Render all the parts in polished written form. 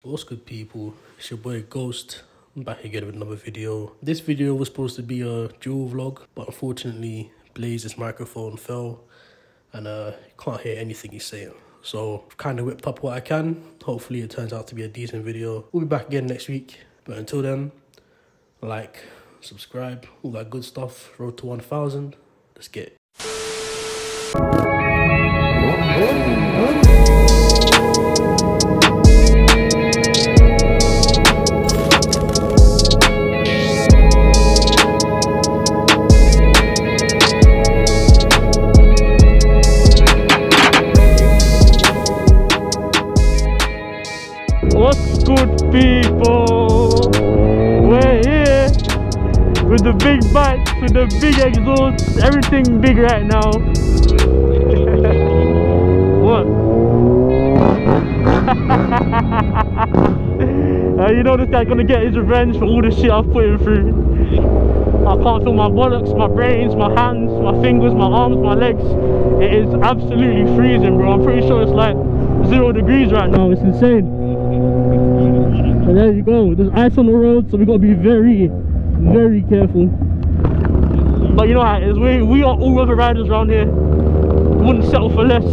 What's good, people? It's your boy Ghost. I'm back again with another video. This video was supposed to be a dual vlog, but unfortunately Blaze's microphone fell and you can't hear anything he's saying. So I've kind of whipped up what I can. Hopefully it turns out to be a decent video. We'll be back again next week, but until then, like, subscribe, all that good stuff. Road to 1,000. Let's get it. What's good, people? We're here with the big bikes, with the big exhaust, everything big right now. What? You know this guy's gonna get his revenge for all the shit I've put him through. I can't feel my bollocks, my brains, my hands, my fingers, my arms, my legs. It is absolutely freezing, bro. I'm pretty sure it's like 0 degrees right now. It's insane. And there you go, there's ice on the road, so we gotta be very, very careful. But you know how it is, we are all weather riders around here. We wouldn't settle for less.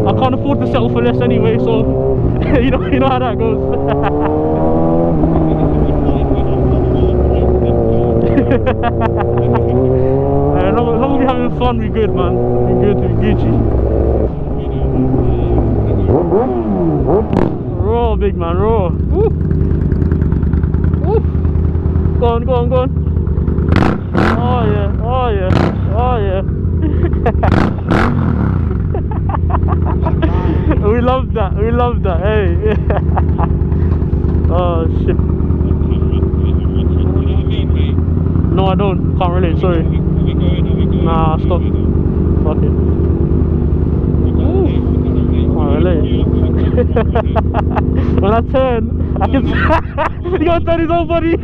I can't afford to settle for less anyway, so you know how that goes. As long as we're having fun, we're good, man. We're good, we're Gucci. Raw, big man, raw. Woo. Woo. Go on, go on, go on. Oh yeah, oh yeah, oh yeah. We love that, hey. Oh shit. No, I don't, can't relate, sorry. Nah, stop. Fuck it. Can't relate. When I turn, I can you gotta turn his whole body.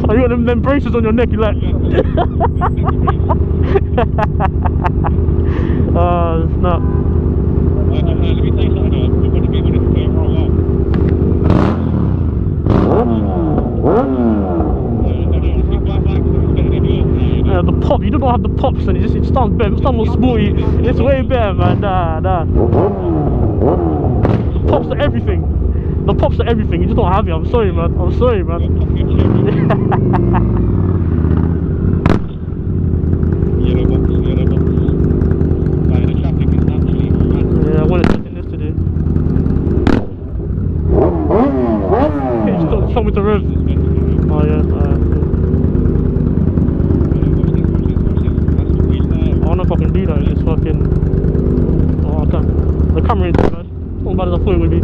Oh, you got them braces on your neck, you like. Oh, it's not. The pop, you don't have the pops, and it sounds better, it sounds more sporty. It's way better, man. Nah. The pops are everything. The pops are everything. You just don't have it. I'm sorry, man. I'm sorry, man. Yeah, I wanted something this today. You just don't tell me to rev. Oh yeah. I don't know if I can do that. It's fucking. Oh, I can't. The camera ain't too bad. It's not as bad as I thought it would be.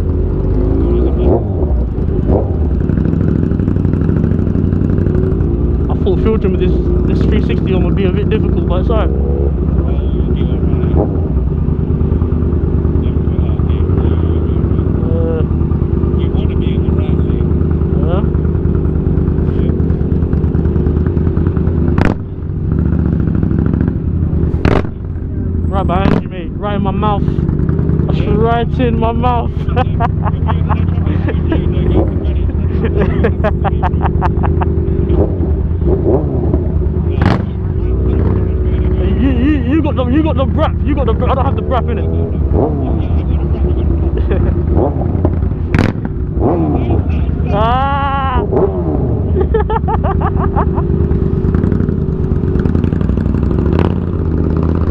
I thought filtering with this 360 on would be a bit difficult, but it's alright. Right behind you, mate. Right in my mouth. That's right in my mouth. You got the brap. You got the brap. I don't have the brap in it. Ah!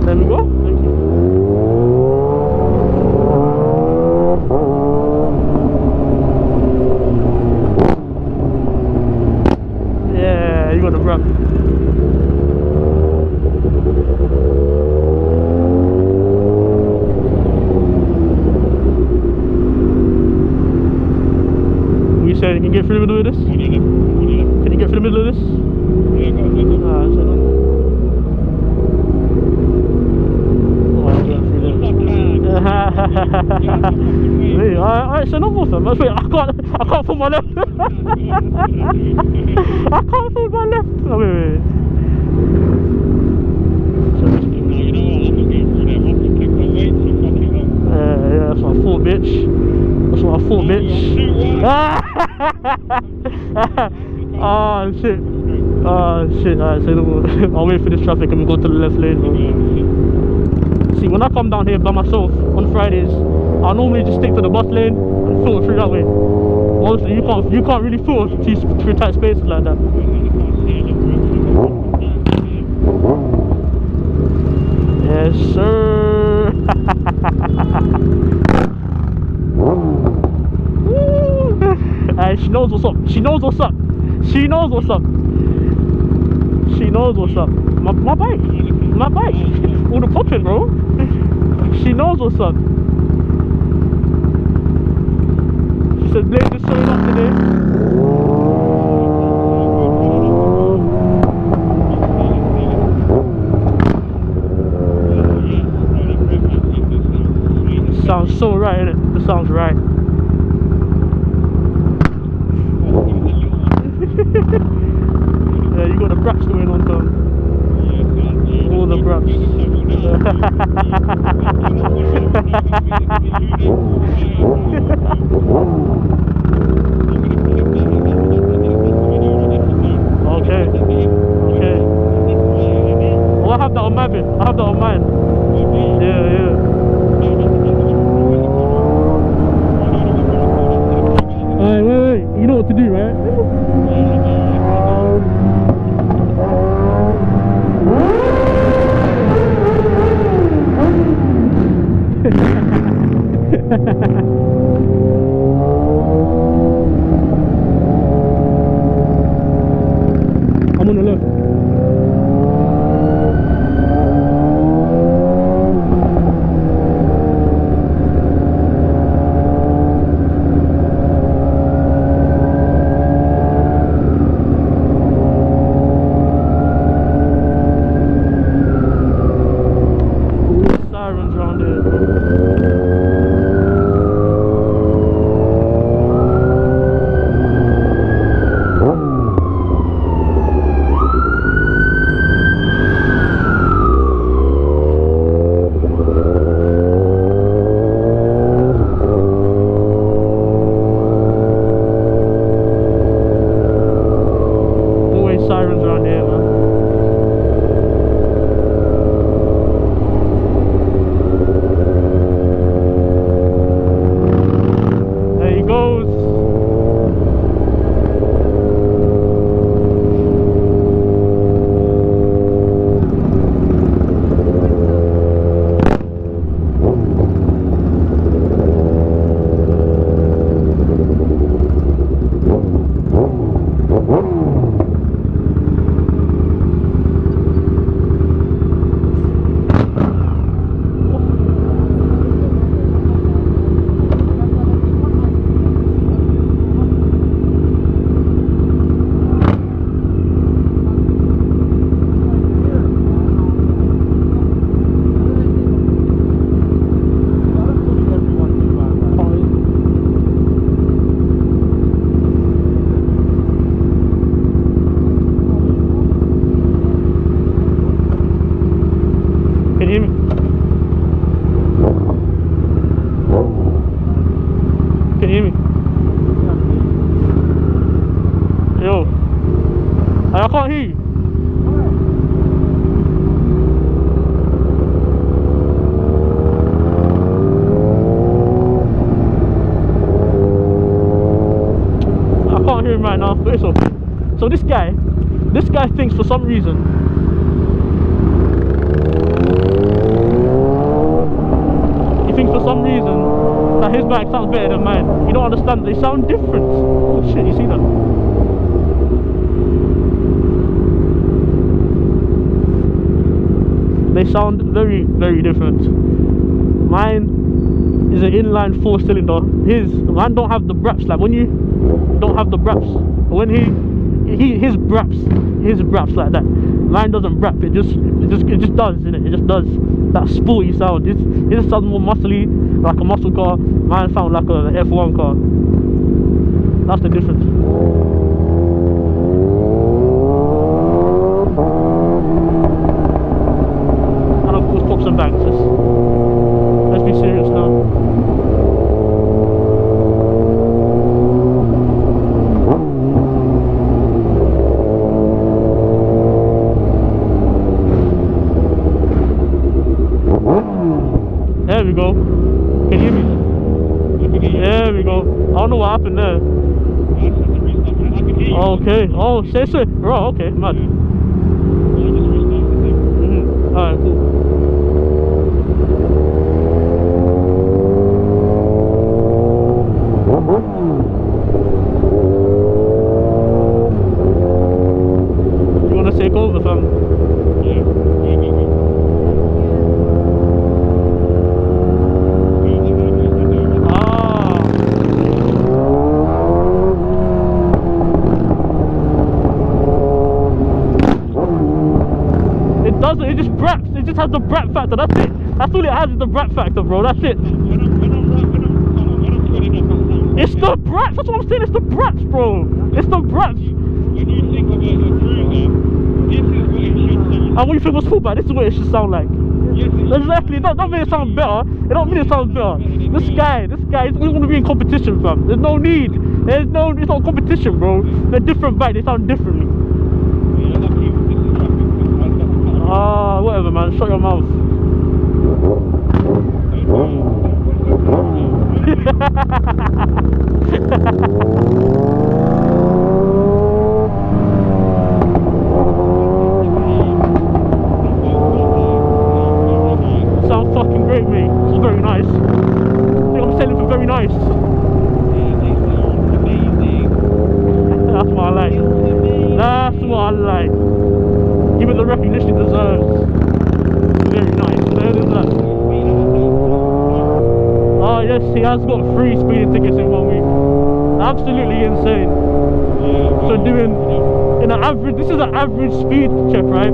There we go. Thank you. Yeah, you got the brap. You said you can get through the middle of this? Can you get through the middle of this? Yeah, go ahead. Alright, so no more fam. Wait, I can't put my left. I can't put my left. Oh, wait. So, bitch. That's what I thought, bitch. Ah, shit. Ah, shit. Alright, so I'll wait for this traffic and we go to the left lane, bro. See, when I come down here by myself on Fridays, I normally just stick to the bus lane and filter through that way. Obviously, you can't really filter through tight spaces like that. Yes, sir. She knows what's up. She knows what's up. She knows what's up. She knows what's up. My bike. My bike. All the popping, bro. She knows what's up. She said, Blaze is showing up today. Sounds so right, innit? It sounds right. Yeah, you got the braps going on, Tom. All the braps. Okay. Okay. Oh, I have that on my bin. I have that on mine. Yeah, yeah. Alright, wait. You know what to do, right? I'm on the left. Sirens around here. Sirens around here, man. There he goes. Can you hear me? Can you hear me? Yo. I can't hear you. I can't hear him right now, but it's okay. So this guy thinks for some reason that his bike sounds better than mine. You don't understand, they sound different. Oh shit, you see that? They sound very, very different. Mine is an inline 4-cylinder. Mine don't have the braps. Like when you don't have the braps, when his braps like that. Mine doesn't brap. It just does, innit? It just does that sporty sound. His sounds more muscly, like a muscle car. Mine sounds like an F1 car. That's the difference. And of course, pops and bangs. Let's be serious now. we go. Can you hear me? There we go. I don't know what happened there. Okay. Oh, say so. Right, okay, mad. Alright, cool. You wanna take over, fam? It just braps, it just has the brap factor, that's it. That's all it has, is the brap factor, bro, that's it. It's the braps, that's what I'm saying, it's the braps, bro. It's the braps. When you think about your cruiser, this is what it should sound like. And what you think was cool about this is what it should sound like. Yes, Exactly, that don't mean it sounds better. It don't mean it sounds better. This guy, he's always want to be in competition, fam. There's no need. It's not competition, bro. They're different bikes, they sound differently. Ah, whatever, man. Shut your mouth. Sounds fucking great, mate. It's very nice. I think I'm selling for very nice. That's what I like. That's what I like. Give it the recognition it deserves. Very nice. There is that. Oh yes, he has got 3 speeding tickets in 1 week. Absolutely insane. So doing in an average, this is an average speed check, right?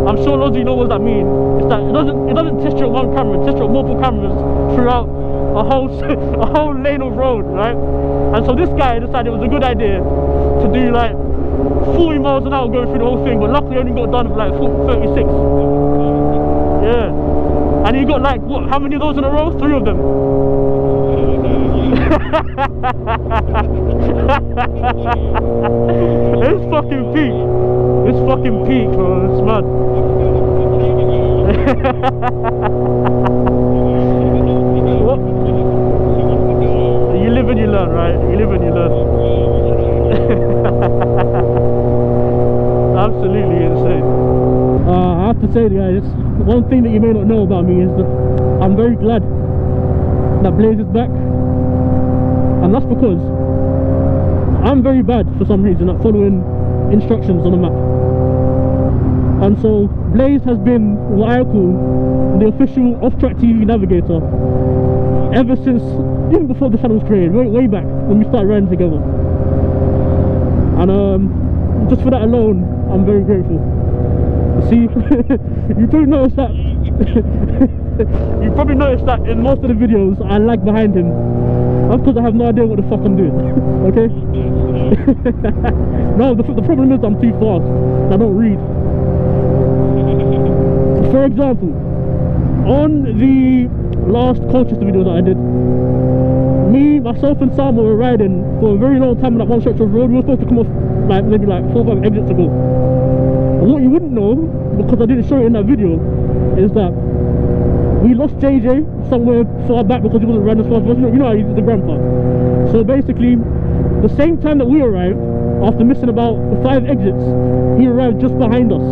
I'm sure loads of you know what that means. It's that it doesn't test you on one camera, it tests you on multiple cameras throughout a whole lane of road, right? And so this guy decided it was a good idea to do like 40 miles an hour going through the whole thing, but luckily only got done with like 36. Yeah. And he got like, what, how many of those in a row? 3 of them. It's fucking peak. It's fucking peak, bro. It's mad. What? You live and you learn, right? You live and you learn. Absolutely insane. I have to say, guys, one thing that you may not know about me is that I'm very glad that Blaze is back, and that's because I'm very bad for some reason at following instructions on the map. And so Blaze has been what I call the official off-track TV navigator ever since, even before the channel was created, way back when we started riding together. And just for that alone, I'm very grateful. See, you probably noticed that in most of the videos I lag behind him. That's because I have no idea what the fuck I'm doing. Okay? No, the problem is I'm too fast. I don't read. For example, on the last Colchester video that I did, me, myself and Sam were riding for a very long time on that one stretch of road. We were supposed to come off like maybe like 4 or 5 exits ago. And what you wouldn't know, because I didn't show it in that video, is that we lost JJ somewhere far back because he wasn't riding as fast as us. You know how he did the grandpa. So basically, the same time that we arrived, after missing about 5 exits, he arrived just behind us.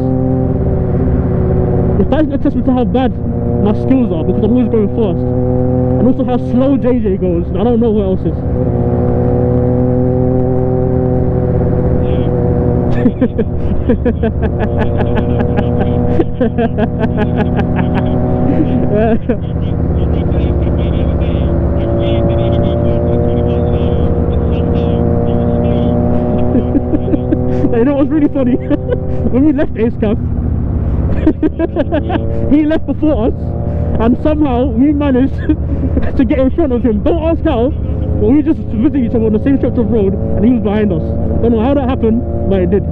If that's a testament to how bad my skills are, because I'm always going fast, and also how slow JJ goes, I don't know what else is. You know what's really funny? When we left Ace Cap, he left before us, and somehow we managed to get in front of him. Don't ask how, but we just visited each other on the same stretch of road, and he was behind us. Don't know how that happened, but it did.